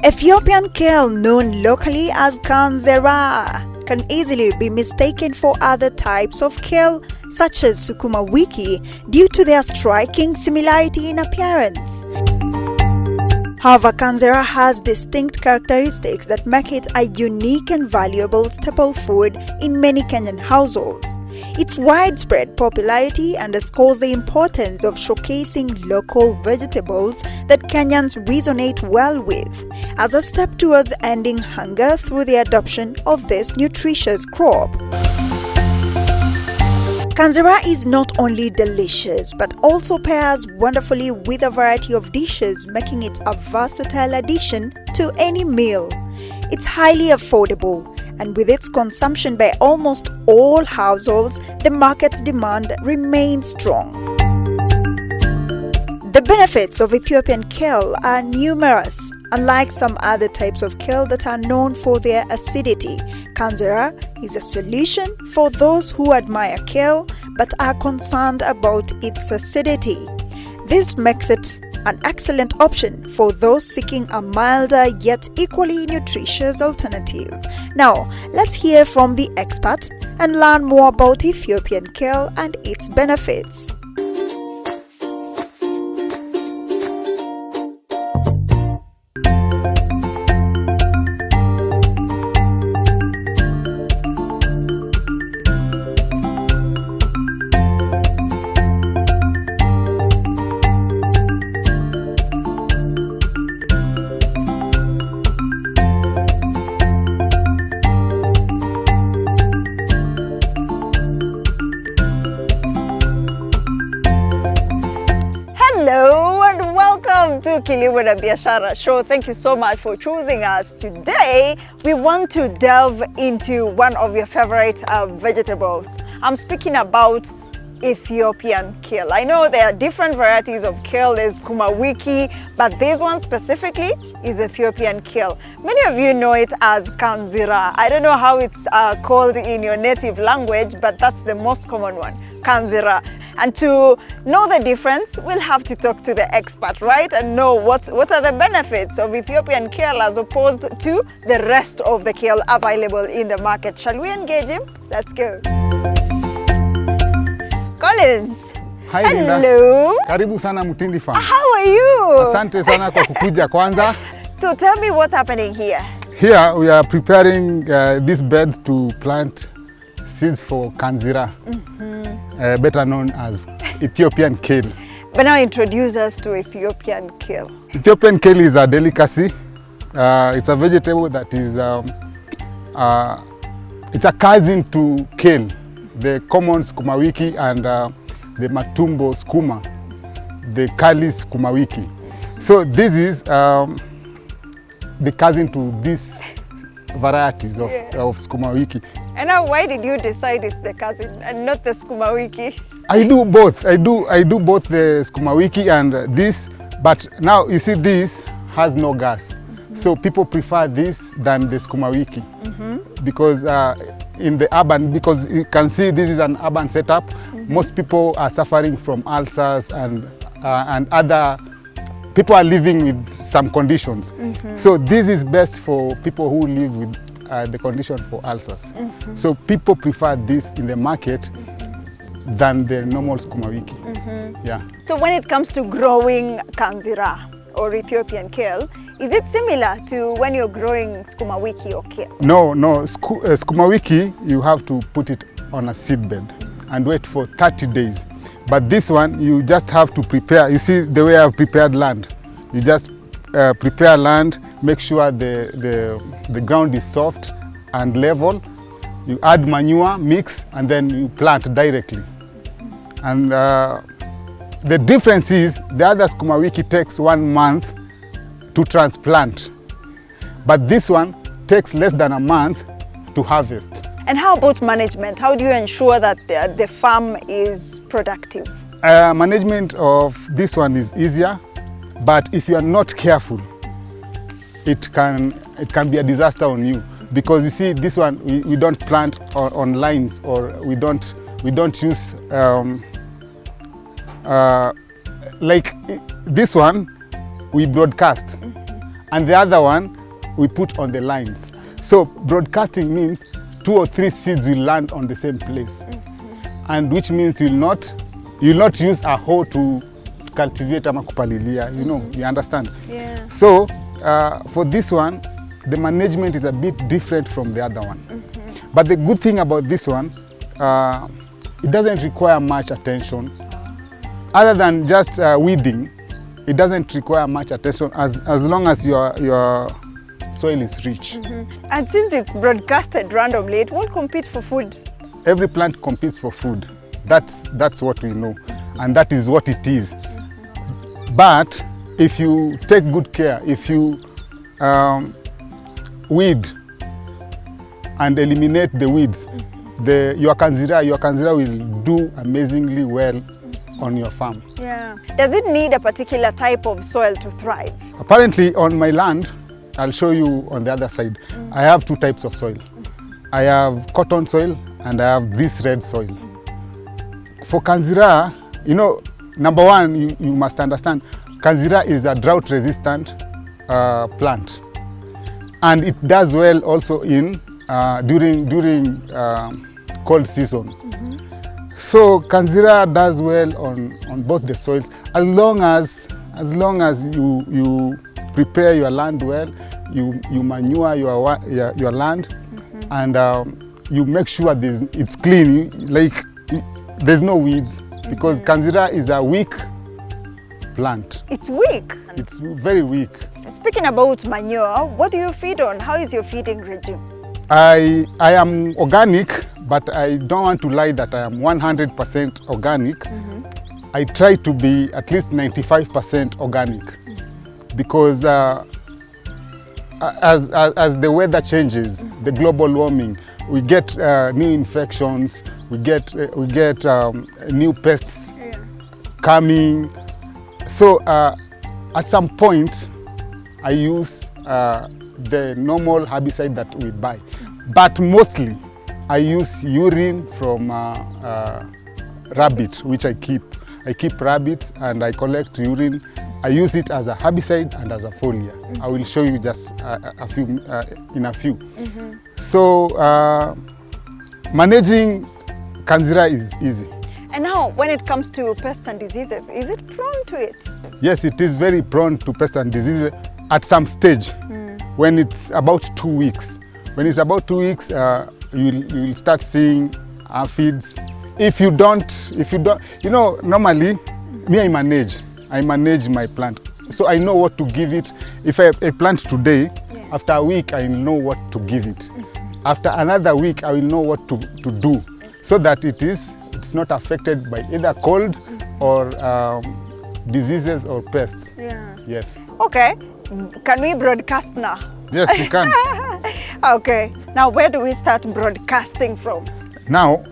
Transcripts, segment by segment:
Ethiopian kale, known locally as Kanzira, can easily be mistaken for other types of kale such as sukuma wiki due to their striking similarity in appearance. However, Kanzira has distinct characteristics that make it a unique and valuable staple food in many Kenyan households. Its widespread popularity underscores the importance of showcasing local vegetables that Kenyans resonate well with, as a step towards ending hunger through the adoption of this nutritious crop. Kanzira is not only delicious but also pairs wonderfully with a variety of dishes, making it a versatile addition to any meal. It's highly affordable, and with its consumption by almost all households, the market's demand remains strong. The benefits of Ethiopian kale are numerous. Unlike some other types of kale that are known for their acidity, Kanzira is a solution for those who admire kale but are concerned about its acidity. This makes it an excellent option for those seeking a milder yet equally nutritious alternative. Now, let's hear from the expert and learn more about Ethiopian kale and its benefits. Hello and welcome to Kilimo and Biashara show. Thank you so much for choosing us. Today, we want to delve into one of your favorite vegetables. I'm speaking about Ethiopian kale. I know there are different varieties of kale. There's sukuma wiki, but this one specifically is Ethiopian kale. Many of you know it as Kanzira. I don't know how it's called in your native language, but that's the most common one, Kanzira. And to know the difference, we'll have to talk to the expert, right? And know what are the benefits of Ethiopian kale as opposed to the rest of the kale available in the market. Shall we engage him? Let's go. Collins. Hi, hello. Linda. Karibu sana Mutindi Farm. How are you? Asante sana kwa kukuja kwanza. So tell me what's happening here. Here we are preparing these beds to plant seeds for Kanzira, better known as Ethiopian kale. But now introduce us to Ethiopian kale. Ethiopian kale is a delicacy. It's a vegetable that is it's a cousin to kale, the common sukuma wiki and the matumbo skuma, the kali sukuma wiki. So this is the cousin to these varieties of sukuma wiki. And now, why did you decide it's the cousin and not the sukuma wiki? I do both. I do both the sukuma wiki and this, but now you see this has no gas. So people prefer this than the sukuma wiki because in the urban, because you can see this is an urban setup, most people are suffering from ulcers and other people are living with some conditions. So this is best for people who live with the condition for ulcers. So people prefer this in the market than the normal sukuma wiki. Yeah. So when it comes to growing Kanzira or Ethiopian kale, is it similar to when you're growing sukuma wiki or kale? No. Sukuma wiki, you have to put it on a seed bed and wait for 30 days. But this one, you just have to prepare. You see the way I've prepared land. You just prepare land, make sure the ground is soft and level. You add manure, mix, and then you plant directly. And the difference is the other sukuma wiki takes 1 month to transplant. But this one takes less than a month to harvest. And how about management? How do you ensure that the farm is productive? Management of this one is easier, but if you are not careful, it can be a disaster on you. Because you see, this one we don't plant on lines, or we don't use like this one we broadcast, and the other one we put on the lines. So broadcasting means 2 or 3 seeds will land on the same place, and which means you'll not use a hoe to cultivate ama kupalilia, you know, you understand? Yeah. So for this one, the management is a bit different from the other one. But the good thing about this one, it doesn't require much attention. Other than just weeding, it doesn't require much attention as long as your soil is rich. And since it's broadcasted randomly, it won't compete for food. Every plant competes for food. That's what we know, and that is what it is. But if you take good care, if you weed and eliminate the weeds, your Kanzira will do amazingly well on your farm. Yeah. Does it need a particular type of soil to thrive? Apparently on my land, I'll show you on the other side, I have 2 types of soil. I have cotton soil and I have this red soil. For Kanzira, you know, number one, you must understand, Kanzira is a drought resistant plant, and it does well also in during cold season. So Kanzira does well on both the soils as long as you prepare your land well, you manure your land, and you make sure it's clean, like there's no weeds, because Kanzira is a weak plant. It's weak. It's very weak. Speaking about manure, what do you feed on? How is your feeding regime? I am organic, but I don't want to lie that I am 100% organic. I try to be at least 95% organic, because as the weather changes, the global warming, we get new infections, we get new pests coming. So at some point, I use the normal herbicide that we buy, but mostly I use urine from rabbit, which I keep. I keep rabbits and I collect urine. I use it as a herbicide and as a foliar. I will show you just a few. So managing Kanzira is easy. And now, when it comes to pests and diseases, is it prone to it? Yes, it is very prone to pests and diseases at some stage. When it's about 2 weeks. When it's about 2 weeks, you'll start seeing aphids. If you don't, you know, normally, me, I manage my plant. So I know what to give it. If I plant today, after a week, I know what to give it. After another week, I will know what to do, so that it's not affected by either cold or diseases or pests. Yeah. Yes. Okay. Can we broadcast now? Yes, you can. Okay. Now, where do we start broadcasting from? Now,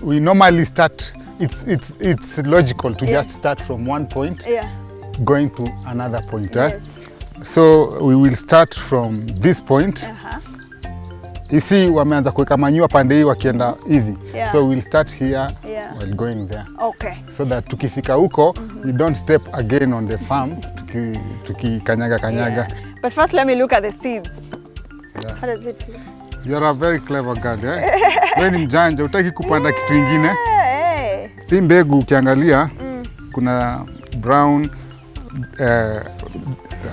we normally start. It's logical to just start from one point, going to another point. Yes. So we will start from this point. You see, wameanza kuweka manure pande hii wakienda hivi. So we'll start here while going there. Okay. So that tukifika huko, we don't step again on the farm, kanyaga. But first, let me look at the seeds. Yeah. How does it feel? You're a very clever girl, Wewe ni mjanja, hutaki kupanda kitu ingine. Hii mbegu ukiangalia, kuna brown, a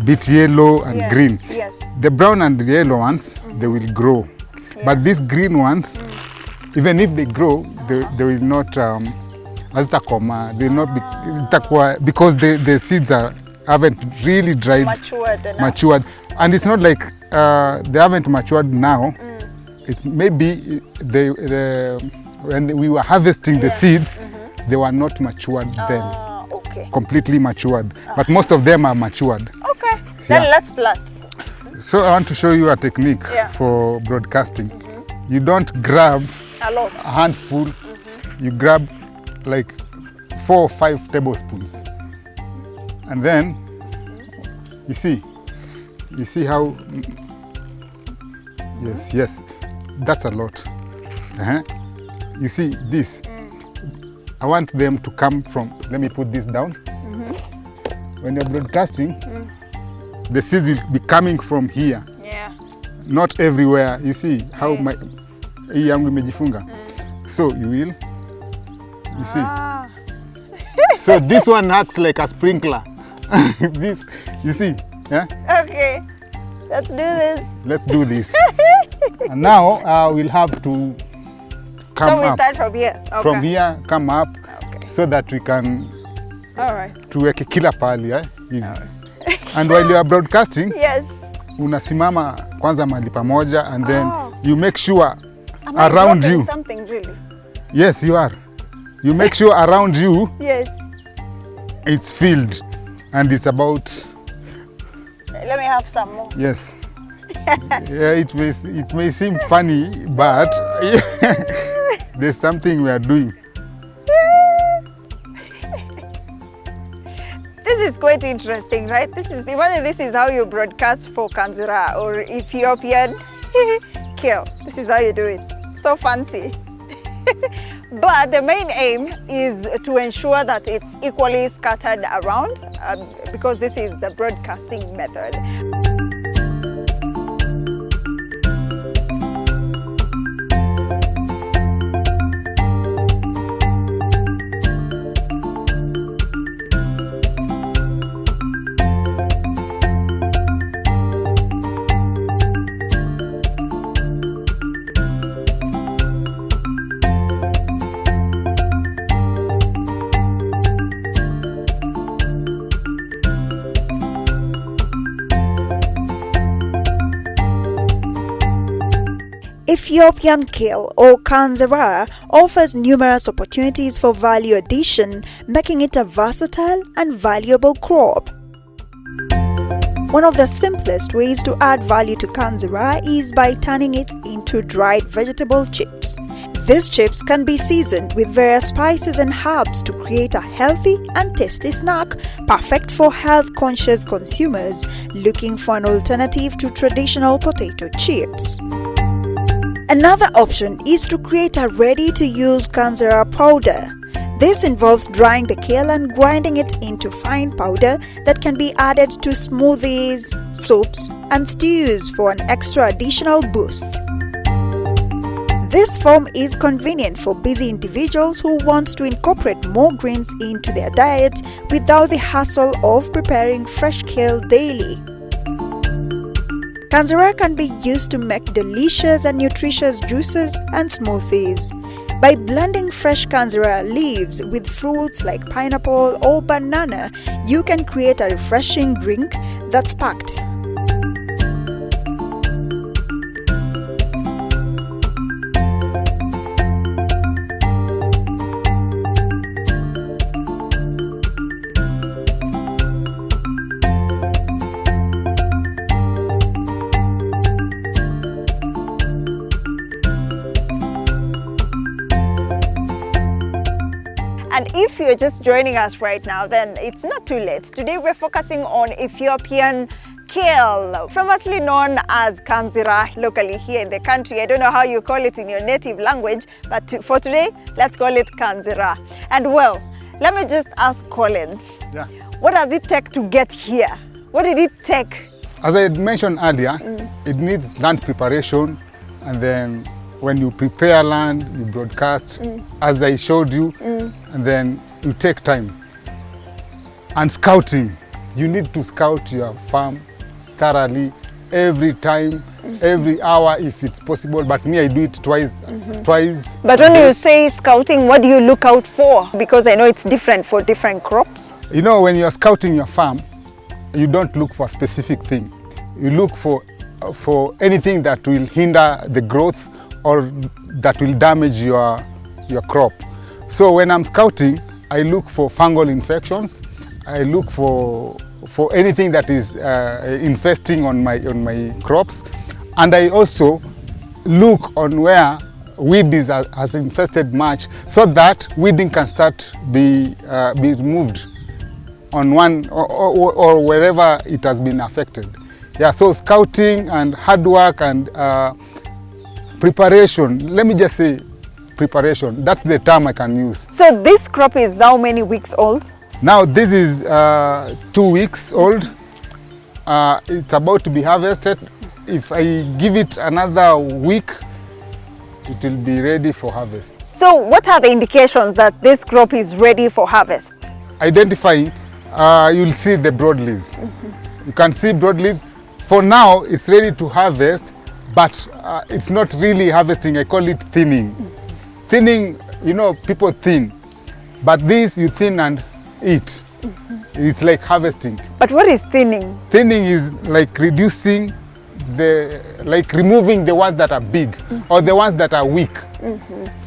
bit yellow and green. Yes. The brown and the yellow ones, they will grow. But these green ones, even if they grow, they will not, they will not be, because the seeds haven't really matured. And it's not like they haven't matured now. It's maybe when we were harvesting the seeds, they were not matured then. Okay. Completely matured. But most of them are matured. Okay. Then let's plant. So I want to show you a technique for broadcasting. You don't grab a handful. You grab like 4 or 5 tablespoons. And then you see how, yes, that's a lot. You see this, I want them to come from, let me put this down. When you're broadcasting, the seeds will be coming from here, Yeah. not everywhere. You see how Yes. my hii yangu imejifunga. So you will, you see. Ah. So this one acts like a sprinkler. This, you see, yeah? Okay. Let's do this. Let's do this. And now we'll have to come So we up. start from here. Okay. From here, come up, Okay. so that we can All right. tuweke kila pahali hivi. And while you are broadcasting, Yes. unasimama kwanza mahali pamoja, and then Oh. you make sure Am I around dropping you. something really? Yes, you are. You make sure around you Yes. it's filled, and it's about, Let me have some more. yes. Yeah, it may seem funny, but there's something we are doing. This is quite interesting, right? Imagine this is how you broadcast for Kanzira or Ethiopian kale. This is how you do it. So fancy. But the main aim is to ensure that it's equally scattered around because this is the broadcasting method. Ethiopian kale or Kanzira offers numerous opportunities for value addition, making it a versatile and valuable crop. One of the simplest ways to add value to Kanzira is by turning it into dried vegetable chips. These chips can be seasoned with various spices and herbs to create a healthy and tasty snack, perfect for health-conscious consumers looking for an alternative to traditional potato chips. Another option is to create a ready-to-use Kanzira powder. This involves drying the kale and grinding it into fine powder that can be added to smoothies, soups, and stews for an extra additional boost. This form is convenient for busy individuals who want to incorporate more greens into their diet without the hassle of preparing fresh kale daily. Kanzira can be used to make delicious and nutritious juices and smoothies. By blending fresh Kanzira leaves with fruits like pineapple or banana, you can create a refreshing drink that's packed. And if you're just joining us right now, then it's not too late. Today we're focusing on Ethiopian kale, famously known as Kanzira locally here in the country. I don't know how you call it in your native language, but for today, let's call it Kanzira. And well, let me just ask Collins, Yeah. what does it take to get here? What did it take? As I had mentioned earlier, it needs land preparation, and then when you prepare land, you broadcast, as I showed you, and then you take time. And scouting, you need to scout your farm thoroughly every time, every hour if it's possible, but me I do it twice. But when you say scouting, what do you look out for? Because I know it's different for different crops. You know, when you're scouting your farm, you don't look for a specific thing. You look for anything that will hinder the growth or that will damage your crop. So when I'm scouting, I look for fungal infections. I look for anything that is infesting on my crops, and I also look on where weed has infested much, so that weeding can start be removed on one or wherever it has been affected. Yeah, so scouting and hard work and preparation. Let me just say preparation. That's the term I can use. So this crop is how many weeks old? Now this is 2 weeks old, it's about to be harvested. If I give it another week, it will be ready for harvest. So what are the indications that this crop is ready for harvest? Identifying, you'll see the broad leaves. You can see broad leaves. For now, it's ready to harvest, but it's not really harvesting. I call it thinning. Thinning, you know, people thin, but this you thin and eat. It's like harvesting. But what is thinning? Thinning is like reducing like removing the ones that are big or the ones that are weak.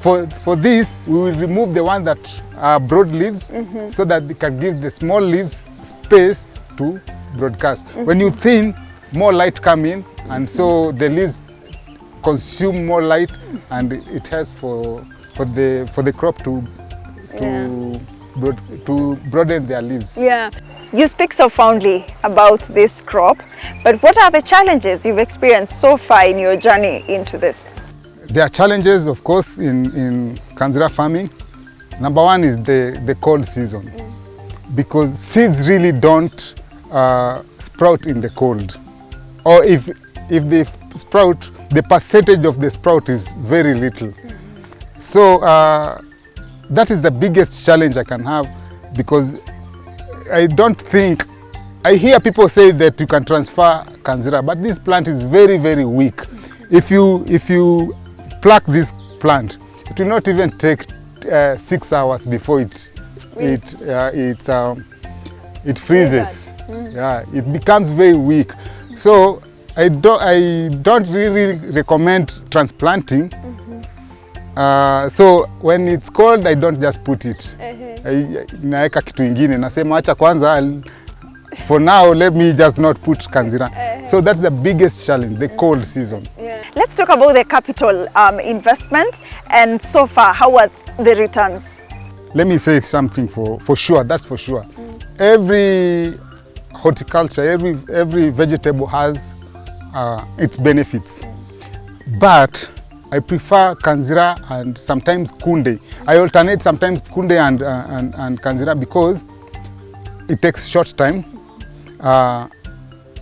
For this, we will remove the ones that are broad leaves so that they can give the small leaves space to broadcast. When you thin, more light come in, and so the leaves consume more light, and it helps for the crop to broaden their leaves. Yeah. You speak so fondly about this crop, but what are the challenges you've experienced so far in your journey into this? There are challenges, of course, in Kanzira farming. Number one is the cold season, because seeds really don't sprout in the cold. Or if they sprout, the percentage of the sprout is very little. So that is the biggest challenge I can have, because I don't think, I hear people say that you can transfer Kanzira, but this plant is very, very weak. If you pluck this plant, it will not even take 6 hours before it freezes. Yeah, it becomes very weak. So I don't really recommend transplanting. So when it's cold, I don't just put it. Naeka kitu ingine, nasema acha kwanza, for now let me just not put Kanzira. So that's the biggest challenge, the cold season. Let's talk about the capital investment, and so far, how are the returns? Let me say something for sure, that's for sure. Every horticulture, every vegetable has its benefits. But I prefer Kanzira and sometimes Kunde. I alternate sometimes Kunde and Kanzira because it takes short time.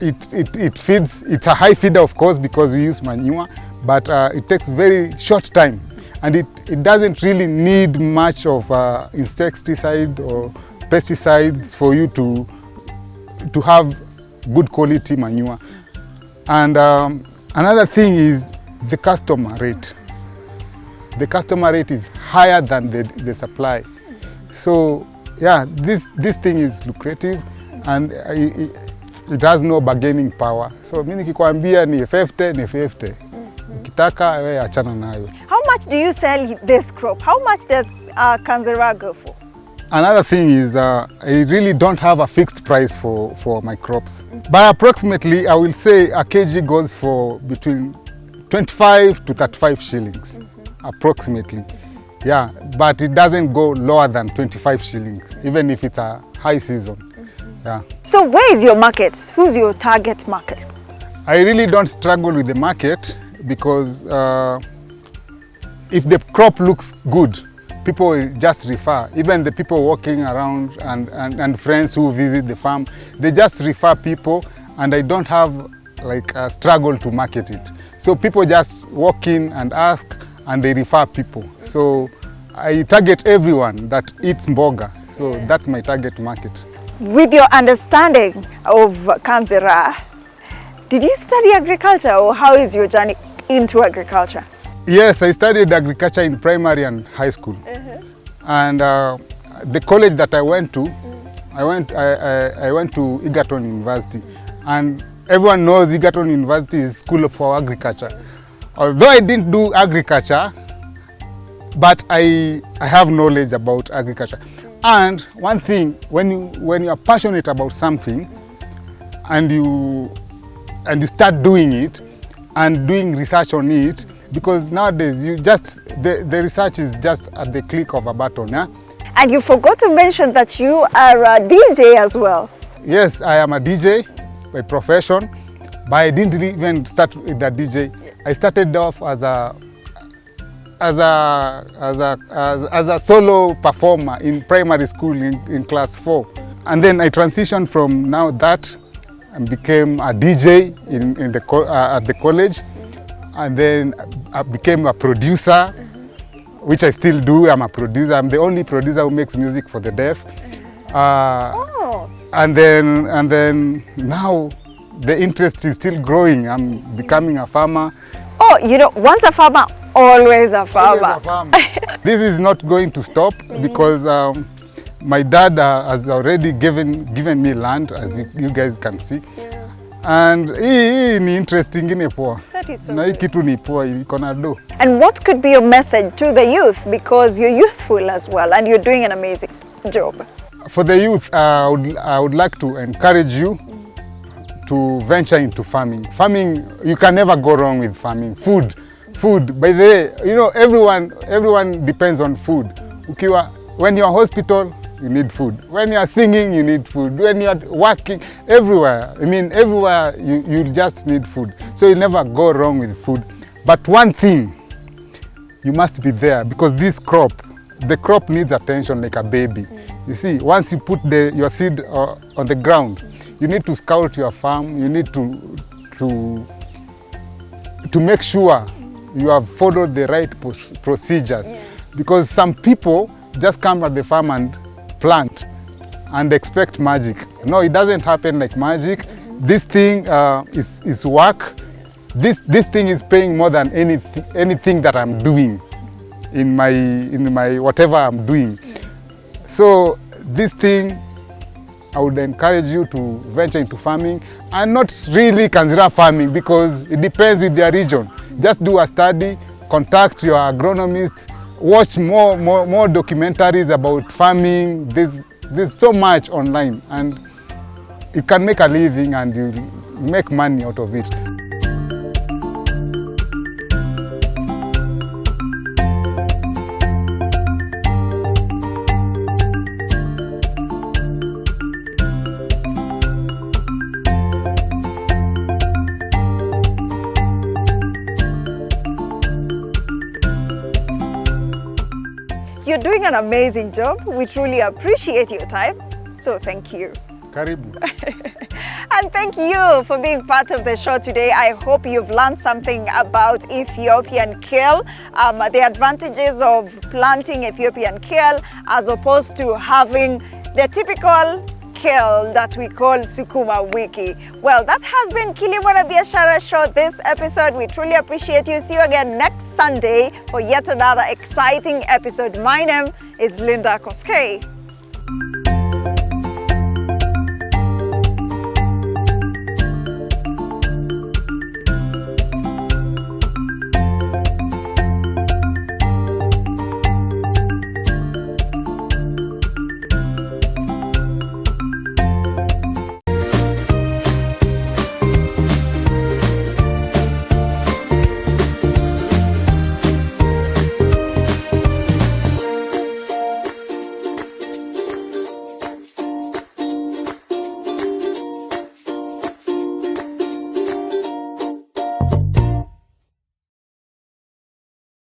It feeds, it's a high feeder of course because we use manure, but it takes very short time, and it doesn't really need much of insecticide or pesticides for you to have good quality manure. And another thing is the customer rate. The customer rate is higher than the supply. So yeah, this thing is lucrative and it has no bargaining power. So mimi nikikwambia ni 50 ni 50. Ukitaka wewe achana nayo. How much do you sell this crop? How much does Kanzira go for? Another thing is I really don't have a fixed price for my crops. But approximately I will say a kg goes for between 25 to 35 shillings, approximately. Yeah, but it doesn't go lower than 25 shillings, even if it's a high season. Yeah. So where is your market? Who's your target market? I really don't struggle with the market because if the crop looks good, people will just refer. Even the people walking around and friends who visit the farm, they just refer people, and I don't have like a struggle to market it. So people just walk in and ask, and they refer people. So I target everyone that eats mboga. So that's my target market. With your understanding of Kanzira, did you study agriculture, or how is your journey into agriculture? Yes, I studied agriculture in primary and high school. And the college that I went to, I went to Egerton University. And everyone knows Egerton University is School for Agriculture. Although I didn't do agriculture, but I have knowledge about agriculture. And one thing, when you are passionate about something and you start doing it and doing research on it, because nowadays you just the research is just at the click of a button. Yeah? And you forgot to mention that you are a DJ as well. Yes, I am a DJ by profession, but I didn't even start with the DJ. I started off as a solo performer in primary school in class 4, and then I transitioned from that and became a DJ at the college, and then I became a producer, which I still do. I'm a producer. I'm the only producer who makes music for the deaf. And then now the interest is still growing. I'm becoming a farmer. Oh, you know, once a farmer, always a farmer. Always a farmer. This is not going to stop because my dad has already given me land, as you guys can see. And hii ni interest ingine poa. That is so na hii good. kitu ni poa, iko na do. And what could be your message to the youth, because you're youthful as well and you're doing an amazing job? For the youth, I would like to encourage you to venture into farming. Farming, you can never go wrong with farming. Food. By the way, you know, everyone depends on food. When you're hospital, you need food. When you're singing, you need food. When you're working, everywhere. I mean, everywhere you just need food. So you never go wrong with food. But one thing, you must be there, because the crop needs attention like a baby. You see, once you put your seed on the ground, you need to scout your farm. You need to make sure you have followed the right procedures. Because some people just come at the farm and plant and expect magic. No, it doesn't happen like magic. This thing is work. This thing is paying more than anything that I'm doing in my whatever I'm doing. So this thing, I would encourage you to venture into farming, and not really Kanzira farming, because it depends with their region. Just do a study, contact your agronomist, watch more documentaries about farming. There's so much online, and you can make a living and you make money out of it. You're doing an amazing job. We truly appreciate your time. So thank you. Karibu. And thank you for being part of the show today. I hope you've learned something about Ethiopian kale, the advantages of planting Ethiopian kale as opposed to having the typical kale that we call sukuma wiki. Well, that has been Kilimo na Biashara show this episode. We truly appreciate you. See you again next Sunday for yet another exciting episode. My name is Linda Koskei.